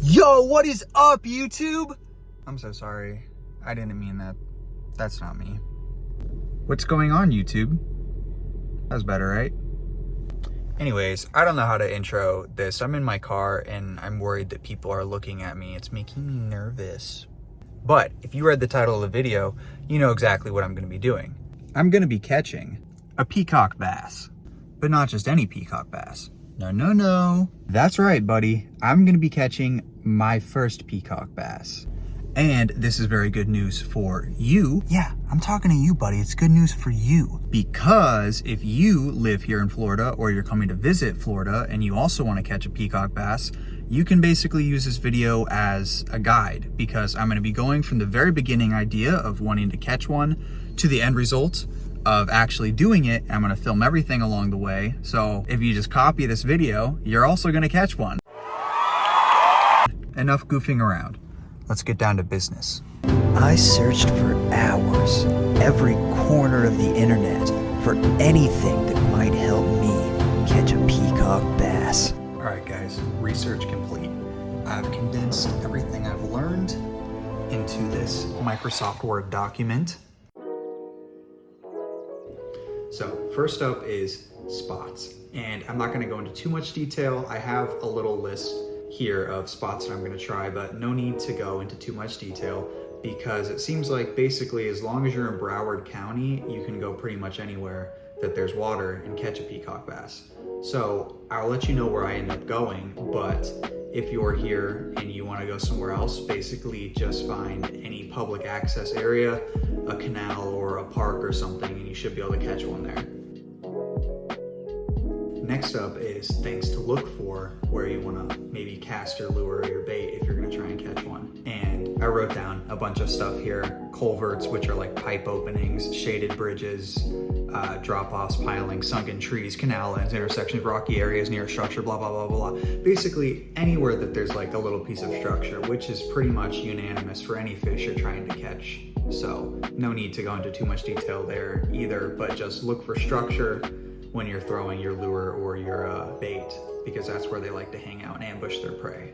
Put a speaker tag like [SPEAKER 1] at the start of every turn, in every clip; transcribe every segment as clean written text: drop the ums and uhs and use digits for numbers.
[SPEAKER 1] Yo, what is up, YouTube? I'm so sorry. I didn't mean that. That's not me. What's going on, YouTube? That was better, right? Anyways, I don't know how to intro this. I'm in my car and I'm worried that people are looking at me. It's making me nervous. But if you read the title of the video, you know exactly what I'm going to be doing. I'm going to be catching a peacock bass. But not just any peacock bass. No. That's right, buddy. I'm going to be catching my first peacock bass. And this is very good news for you. Yeah, I'm talking to you, buddy. It's good news for you. Because if you live here in Florida or you're coming to visit Florida and you also want to catch a peacock bass, you can basically use this video as a guide, because I'm going to be going from the very beginning idea of wanting to catch one to the end result of actually doing it. I'm going to film everything along the way. So if you just copy this video, you're also going to catch one. Enough goofing around. Let's get down to business.
[SPEAKER 2] I searched for hours, every corner of the internet, for anything that might help me catch a peacock bass.
[SPEAKER 1] All right, guys, research complete. I've condensed everything I've learned into this Microsoft Word document. So first up is spots. And I'm not gonna go into too much detail. I have a little list here of spots that I'm gonna try, but no need to go into too much detail, because it seems like basically as long as you're in Broward County, you can go pretty much anywhere that there's water and catch a peacock bass. So I'll let you know where I end up going, but if you're here and you wanna go somewhere else, basically just find any public access area, a canal or a park or something, and you should be able to catch one there. Next up is things to look for where you want to maybe cast your lure or your bait if you're going to try and catch one. And I wrote down a bunch of stuff here. Culverts, which are like pipe openings, shaded bridges, drop-offs, pilings, sunken trees, canal ends, intersections, rocky areas near a structure, blah, blah, blah, blah, blah. Basically anywhere that there's like a little piece of structure, which is pretty much unanimous for any fish you're trying to catch. So no need to go into too much detail there either, but just look for structure when you're throwing your lure or your bait, because that's where they like to hang out and ambush their prey.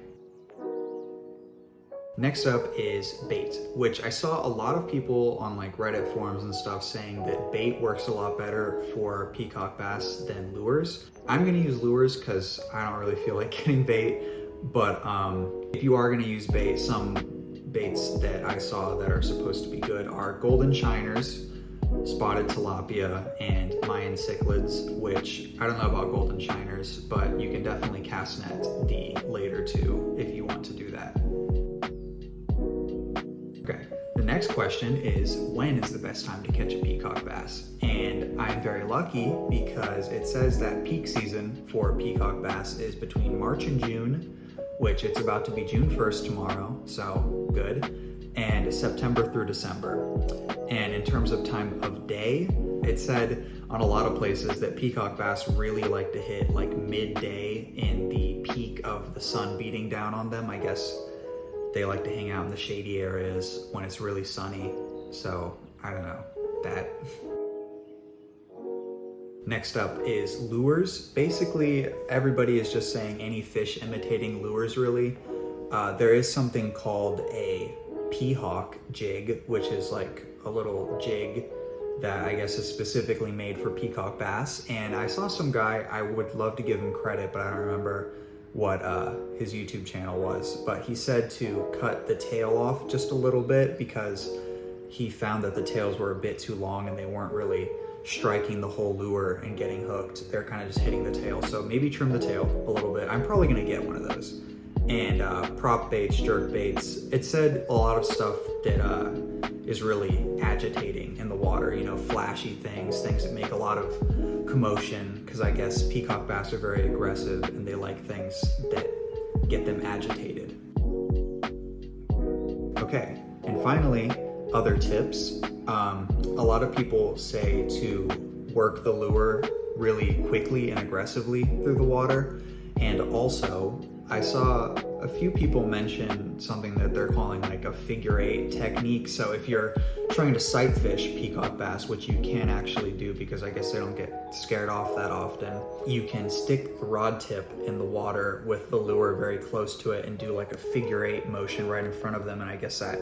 [SPEAKER 1] Next up is bait, which I saw a lot of people on like Reddit forums and stuff saying that bait works a lot better for peacock bass than lures. I'm gonna use lures because I don't really feel like getting bait, but if you are gonna use bait, some baits that I saw that are supposed to be good are golden shiners, spotted tilapia, and Mayan cichlids, which I don't know about golden shiners, but you can definitely cast net D later too if you want to do that. Okay, the next question is, when is the best time to catch a peacock bass? And I'm very lucky because it says that peak season for peacock bass is between March and June, which it's about to be June 1st tomorrow, so good, and September through December. And in terms of time of day, it said on a lot of places that peacock bass really like to hit like midday in the peak of the sun beating down on them. I guess they like to hang out in the shady areas when it's really sunny. So I don't know, that. Next up is lures. Basically, everybody is just saying any fish imitating lures really. There is something called a Peacock jig, which is like a little jig that I guess is specifically made for peacock bass. And I saw some guy, I would love to give him credit, but I don't remember what his YouTube channel was, but he said to cut the tail off just a little bit because he found that the tails were a bit too long and they weren't really striking the whole lure and getting hooked. They're kind of just hitting the tail. So maybe trim the tail a little bit. I'm probably gonna get one of those. And prop baits, jerk baits. It said a lot of stuff that is really agitating in the water, you know, flashy things that make a lot of commotion, because I guess peacock bass are very aggressive and they like things that get them agitated. Okay, and finally, other tips. A lot of people say to work the lure really quickly and aggressively through the water, and also I saw a few people mentioned something that they're calling like a figure eight technique. So if you're trying to sight fish peacock bass, which you can actually do because I guess they don't get scared off that often, you can stick the rod tip in the water with the lure very close to it and do like a figure eight motion right in front of them. And I guess that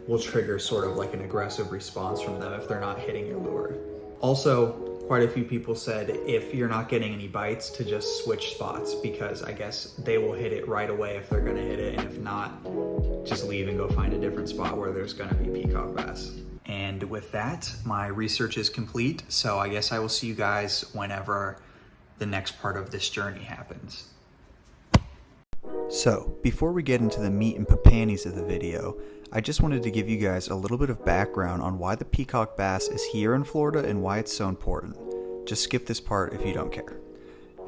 [SPEAKER 1] will trigger sort of like an aggressive response from them if they're not hitting your lure. Also, quite a few people said if you're not getting any bites to just switch spots, because I guess they will hit it right away if they're gonna hit it, and if not, just leave and go find a different spot where there's gonna be peacock bass. And with that, my research is complete, so I guess I will see you guys whenever the next part of this journey happens.
[SPEAKER 2] So, before we get into the meat and papanties of the video, I just wanted to give you guys a little bit of background on why the peacock bass is here in Florida and why it's so important. Just skip this part if you don't care.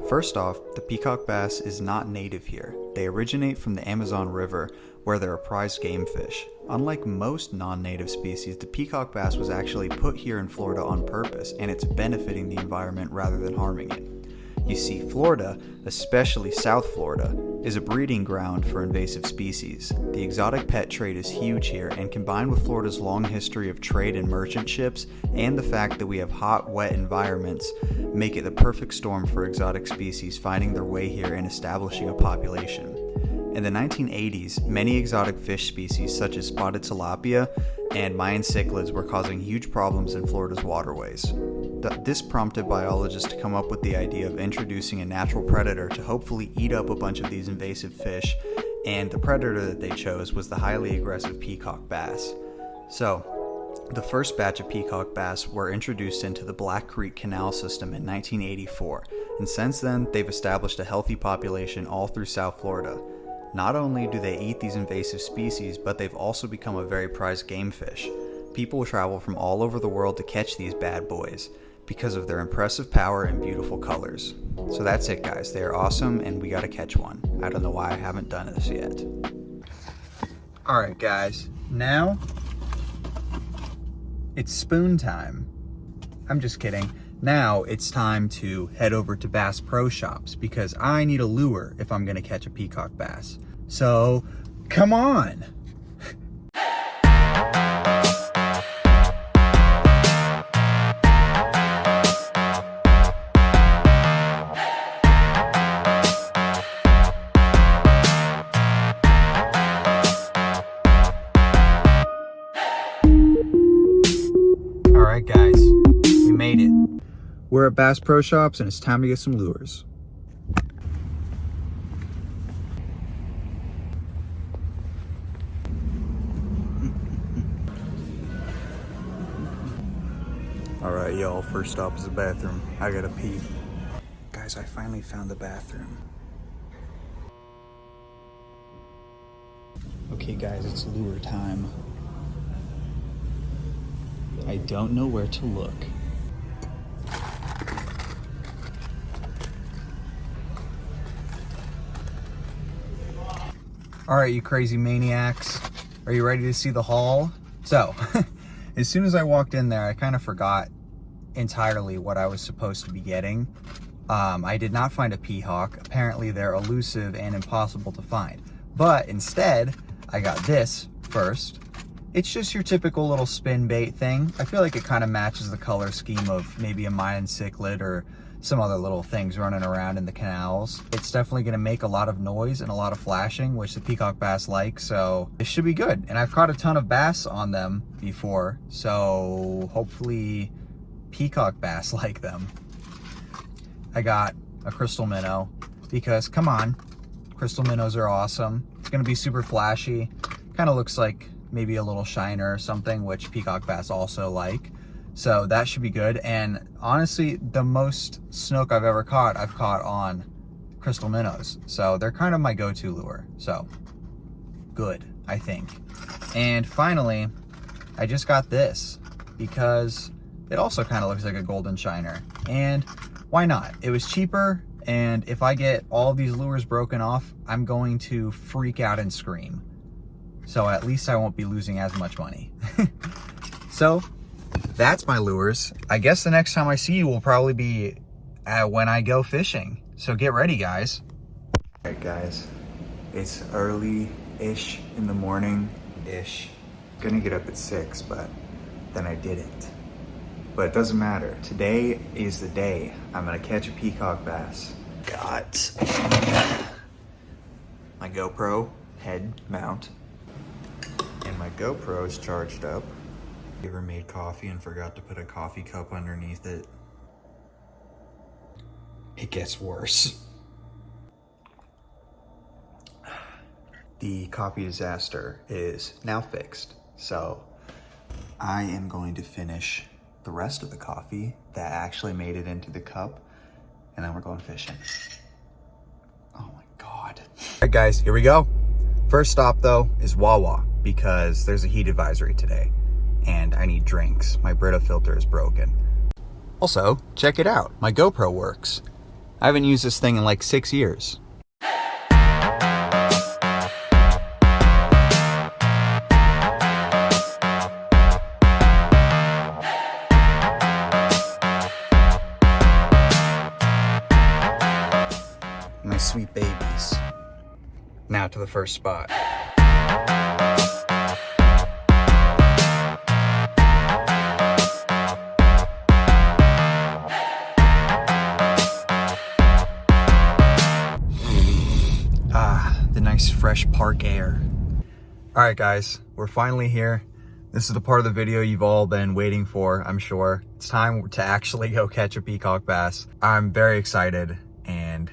[SPEAKER 2] First off, the peacock bass is not native here. They originate from the Amazon River, where they're a prized game fish. Unlike most non-native species, the peacock bass was actually put here in Florida on purpose, and it's benefiting the environment rather than harming it. You see, Florida, especially South Florida, is a breeding ground for invasive species. The exotic pet trade is huge here, and combined with Florida's long history of trade and merchant ships, and the fact that we have hot, wet environments, make it the perfect storm for exotic species finding their way here and establishing a population. In the 1980s, many exotic fish species such as spotted tilapia and Mayan cichlids were causing huge problems in Florida's waterways. This prompted biologists to come up with the idea of introducing a natural predator to hopefully eat up a bunch of these invasive fish, and the predator that they chose was the highly aggressive peacock bass. So, the first batch of peacock bass were introduced into the Black Creek Canal system in 1984, and since then they've established a healthy population all through South Florida. Not only do they eat these invasive species, but they've also become a very prized game fish. People travel from all over the world to catch these bad boys because of their impressive power and beautiful colors. So that's it, guys. They are awesome, and we gotta catch one. I don't know why I haven't done this yet.
[SPEAKER 1] All right, guys, now it's spoon time. I'm just kidding. Now it's time to head over to Bass Pro Shops because I need a lure if I'm gonna catch a peacock bass. So, come on. All right, guys, we made it. We're at Bass Pro Shops and it's time to get some lures. All right, y'all, first stop is the bathroom. I gotta pee. Guys, I finally found the bathroom. Okay, guys, it's lure time. I don't know where to look. All right, you crazy maniacs. Are you ready to see the haul? So, as soon as I walked in there, I kind of forgot entirely what I was supposed to be getting. I did not find a peacock. Apparently they're elusive and impossible to find. But instead, I got this first. It's just your typical little spin bait thing. I feel like it kind of matches the color scheme of maybe a Mayan cichlid or some other little things running around in the canals. It's definitely gonna make a lot of noise and a lot of flashing, which the peacock bass like, so it should be good. And I've caught a ton of bass on them before, so hopefully peacock bass like them. I got a crystal minnow because, come on, crystal minnows are awesome. It's gonna be super flashy. Kind of looks like maybe a little shiner or something, which peacock bass also like. So that should be good. And honestly, the most snook I've ever caught, I've caught on crystal minnows. So they're kind of my go-to lure. So good, I think. And finally, I just got this because it also kind of looks like a golden shiner. And why not? It was cheaper. And if I get all of these lures broken off, I'm going to freak out and scream. So at least I won't be losing as much money. So that's my lures. I guess the next time I see you will probably be when I go fishing. So get ready, guys. All right, guys. It's early-ish in the morning-ish. Gonna get up at 6, but then I didn't. But it doesn't matter. Today is the day I'm gonna catch a peacock bass. Got my GoPro head mount, and my GoPro is charged up. You ever made coffee and forgot to put a coffee cup underneath it? It gets worse. The coffee disaster is now fixed, so I am going to finish the rest of the coffee that actually made it into the cup, and then we're going fishing. Oh my God. All right guys, here we go. First stop though is Wawa, because there's a heat advisory today and I need drinks. My Brita filter is broken. Also, check it out, my GoPro works. I haven't used this thing in like 6 years. My sweet babies. Now to the first spot. The nice fresh park air. All right guys, we're finally here. This is the part of the video you've all been waiting for, I'm sure. It's time to actually go catch a peacock bass. I'm very excited, and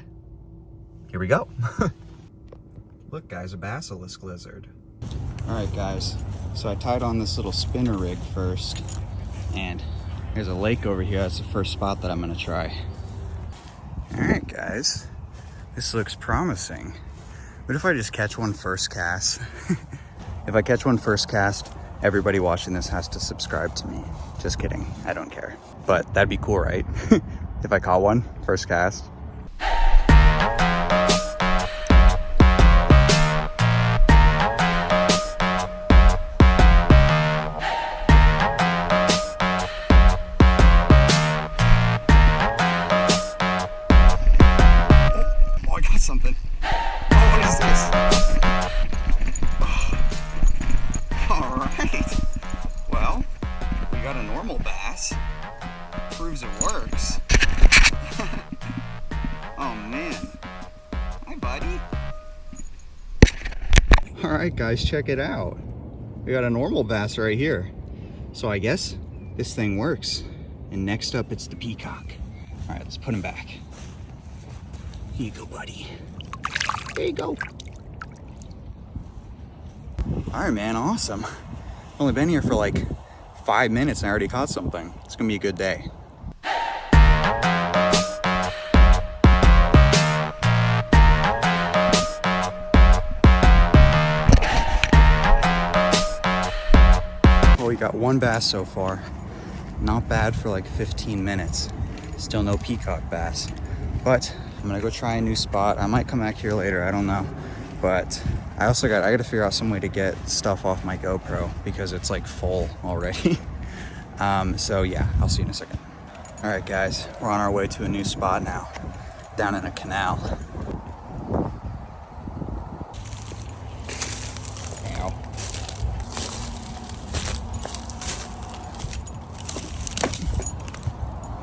[SPEAKER 1] here we go. Look guys, a basilisk lizard. All right guys, so I tied on this little spinner rig first, and there's a lake over here. That's the first spot that I'm gonna try. All right guys, this looks promising. What if I just catch one first cast? If I catch one first cast, everybody watching this has to subscribe to me. Just kidding, I don't care. But that'd be cool, right? If I caught one first cast. Oh, I got something. Oh, what is this? All right. Well, we got a normal bass. Proves it works. Oh man. Hi, buddy. All right, guys, check it out. We got a normal bass right here. So I guess this thing works. And next up, it's the peacock. All right, let's put him back. Here you go, buddy. There you go. All right, man, awesome. Only been here for like 5 minutes and I already caught something. It's gonna be a good day. Well, we got one bass so far. Not bad for like 15 minutes. Still no peacock bass, but I'm gonna go try a new spot. I might come back here later, I don't know. But I gotta figure out some way to get stuff off my GoPro because it's like full already. So yeah, I'll see you in a second. All right guys, we're on our way to a new spot now, down in a canal. Ow.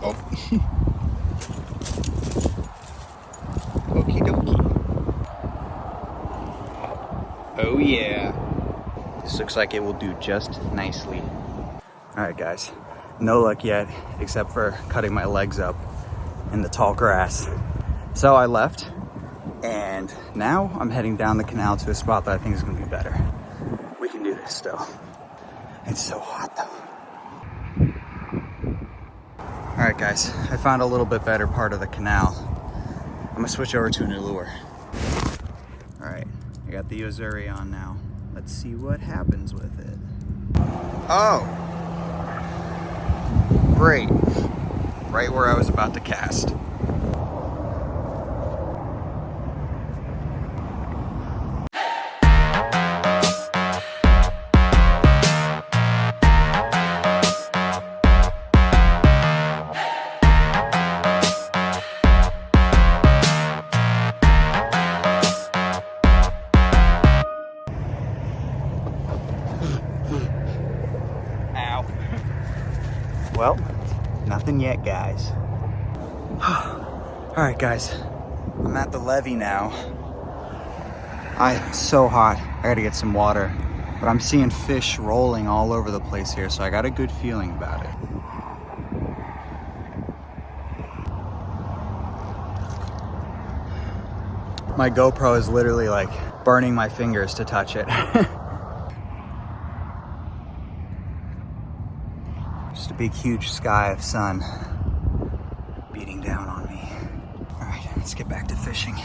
[SPEAKER 1] Oh. Okie dokie. Oh yeah. This looks like it will do just nicely. All right guys, no luck yet, except for cutting my legs up in the tall grass. So I left, and now I'm heading down the canal to a spot that I think is gonna be better. We can do this still. It's so hot though. All right guys, I found a little bit better part of the canal. I'm gonna switch over to a new lure. All right, I got the Ozuri on now. Let's see what happens with it. Oh, great. Right where I was about to cast. Well, nothing yet, guys. All right, guys. I'm at the levee now. It's so hot. I gotta get some water. But I'm seeing fish rolling all over the place here, so I got a good feeling about it. My GoPro is literally like burning my fingers to touch it. Just a big, huge sky of sun beating down on me. All right, let's get back to fishing.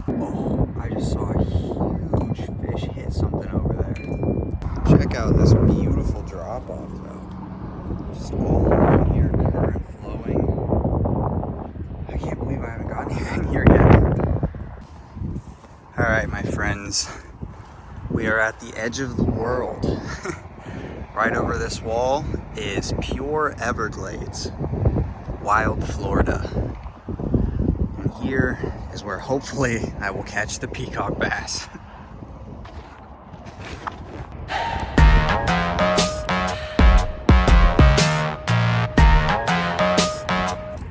[SPEAKER 1] Oh, I just saw a huge fish hit something over there. Check out this beautiful drop off though. Just all around here, current flowing. I can't believe I haven't gotten anything here yet. All right, my friends. We are at the edge of the world. Right over this wall is pure Everglades, wild Florida. And here is where hopefully I will catch the peacock bass.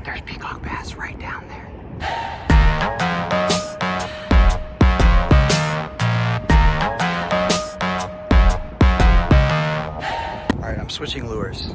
[SPEAKER 1] There's peacock bass right down there. I'm switching lures.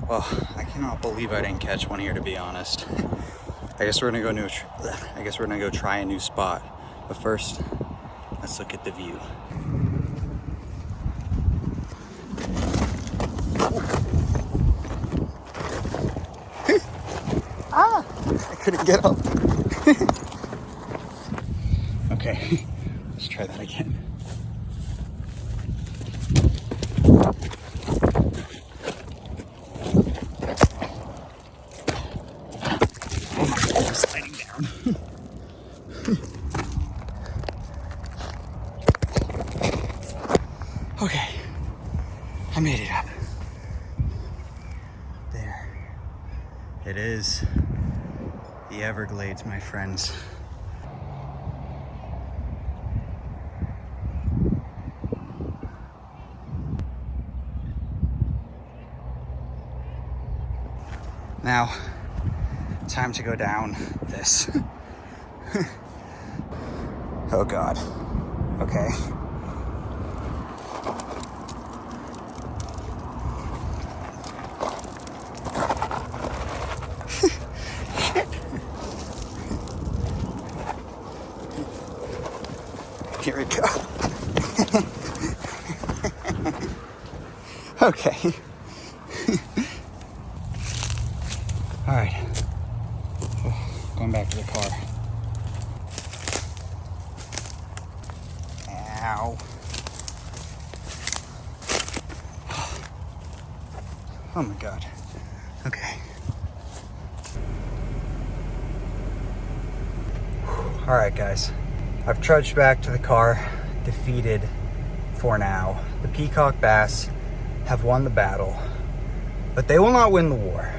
[SPEAKER 1] Well, I cannot believe I didn't catch one here, to be honest. I guess we're gonna go try a new spot. But first, let's look at the view. Ah! I couldn't get up. Okay, let's try that again. Sliding down. Okay, I made it up. There. It is the Everglades, my friends. Now, time to go down this. Oh God. Okay. Here we go. Okay. All right. Going back to the car. Ow. Oh my God. Okay. All right, guys. I've trudged back to the car, defeated for now. The peacock bass have won the battle, but they will not win the war.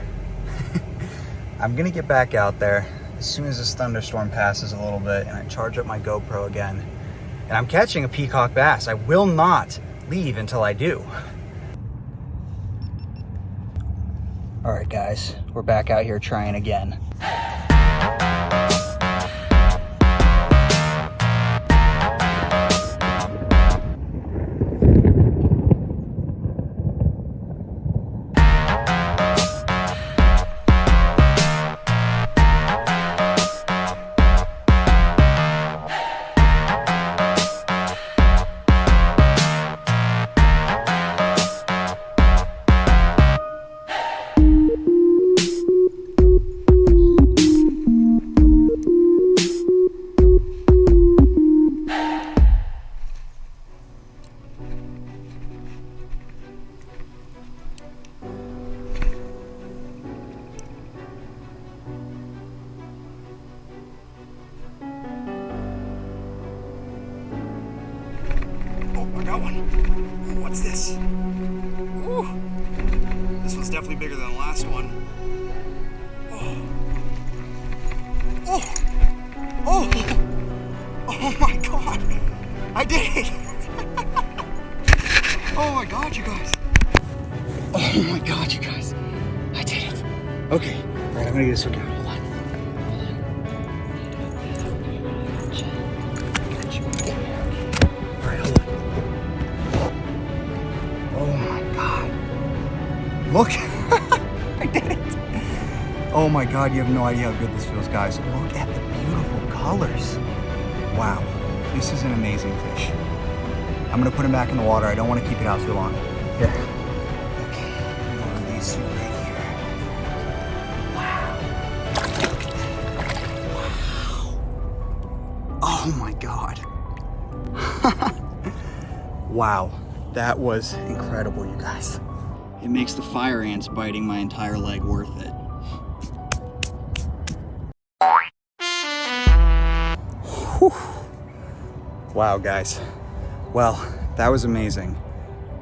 [SPEAKER 1] I'm gonna get back out there as soon as this thunderstorm passes a little bit and I charge up my GoPro again. And I'm catching a peacock bass. I will not leave until I do. All right, guys, we're back out here trying again. one. What's this? Ooh. This one's definitely bigger than the last one. Oh. Oh. Oh my God. I did it. Oh my God, you guys. Oh my God, you guys. I did it. Okay. All right, I'm gonna get this hook out. Hold on. All right, hold on. Oh my God. Look. I did it. Oh my God, you have no idea how good this feels, guys. Look at the beautiful colors. Wow. This is an amazing fish. I'm gonna put him back in the water. I don't want to keep it out too long. Here. Okay. One of these two right here. Wow. Wow. Oh my God. Wow. That was incredible, you guys. It makes the fire ants biting my entire leg worth it. Whew. Wow, guys. Well, that was amazing.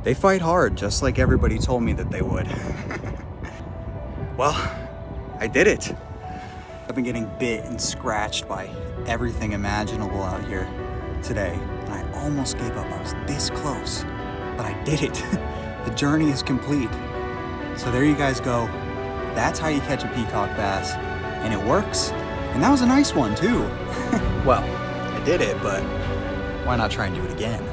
[SPEAKER 1] They fight hard, just like everybody told me that they would. Well, I did it. I've been getting bit and scratched by everything imaginable out here today, and I almost gave up. I was this close, but I did it. The journey is complete. So there you guys go. That's how you catch a peacock bass, and it works. And that was a nice one too. Well, I did it, but why not try and do it again?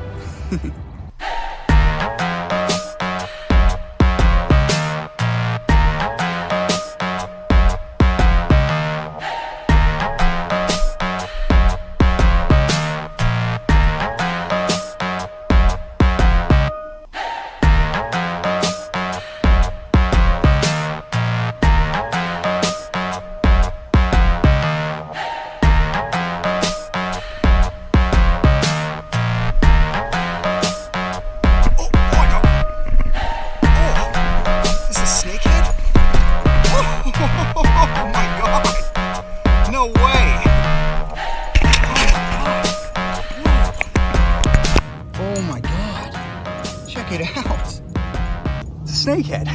[SPEAKER 1] Snakehead.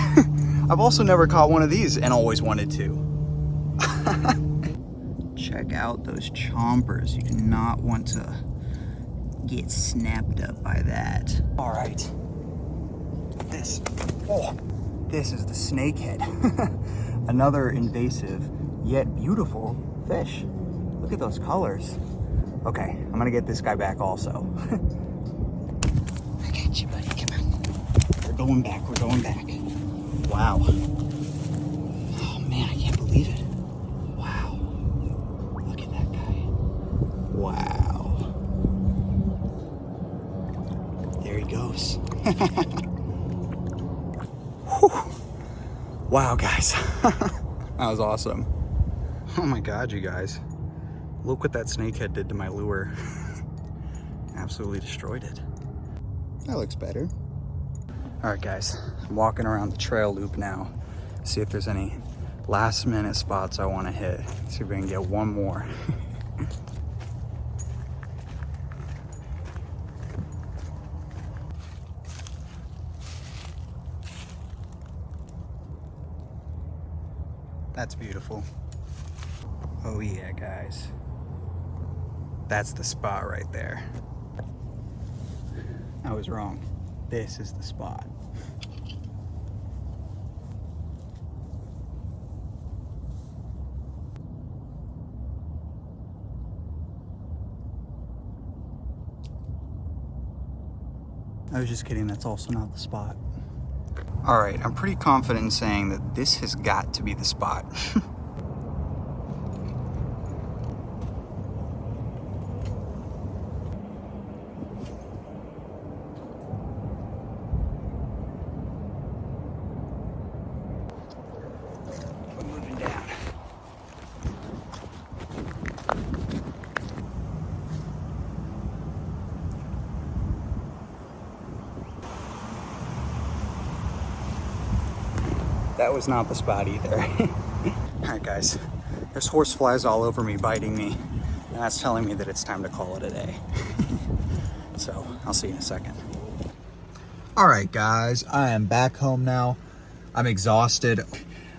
[SPEAKER 1] I've also never caught one of these and always wanted to. Check out those chompers. You do not want to get snapped up by that. All right. This is the snakehead. Another invasive yet beautiful fish. Look at those colors. Okay, I'm gonna get this guy back also. I got you, buddy. Come on. We're going back. We're going back. Wow. Oh man, I can't believe it. Wow. Look at that guy. Wow. There he goes. Wow, guys. That was awesome. Oh my God, you guys. Look what that snakehead did to my lure. Absolutely destroyed it. That looks better. All right, guys, I'm walking around the trail loop now. See if there's any last minute spots I want to hit. See if we can get one more. That's beautiful. Oh yeah, guys. That's the spot right there. I was wrong. This is the spot. I was just kidding, that's also not the spot. All right, I'm pretty confident in saying that this has got to be the spot. We're moving down. That was not the spot either. All right, guys, there's horse flies all over me, biting me, and that's telling me that it's time to call it a day. So I'll see you in a second. All right, guys, I am back home now. I'm exhausted.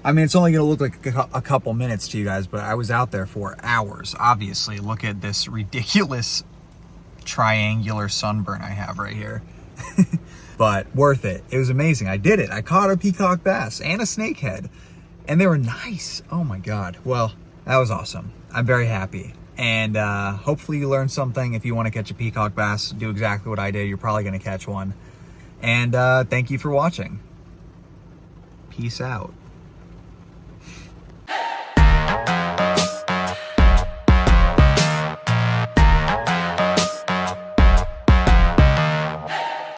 [SPEAKER 1] I mean, it's only gonna look like a couple minutes to you guys, but I was out there for hours. Obviously, look at this ridiculous triangular sunburn I have right here. But worth it. It was amazing. I did it. I caught a peacock bass and a snakehead, and they were nice. Oh my God. Well, that was awesome. I'm very happy. And hopefully you learned something. If you want to catch a peacock bass, do exactly what I did. You're probably going to catch one. And thank you for watching. Peace out.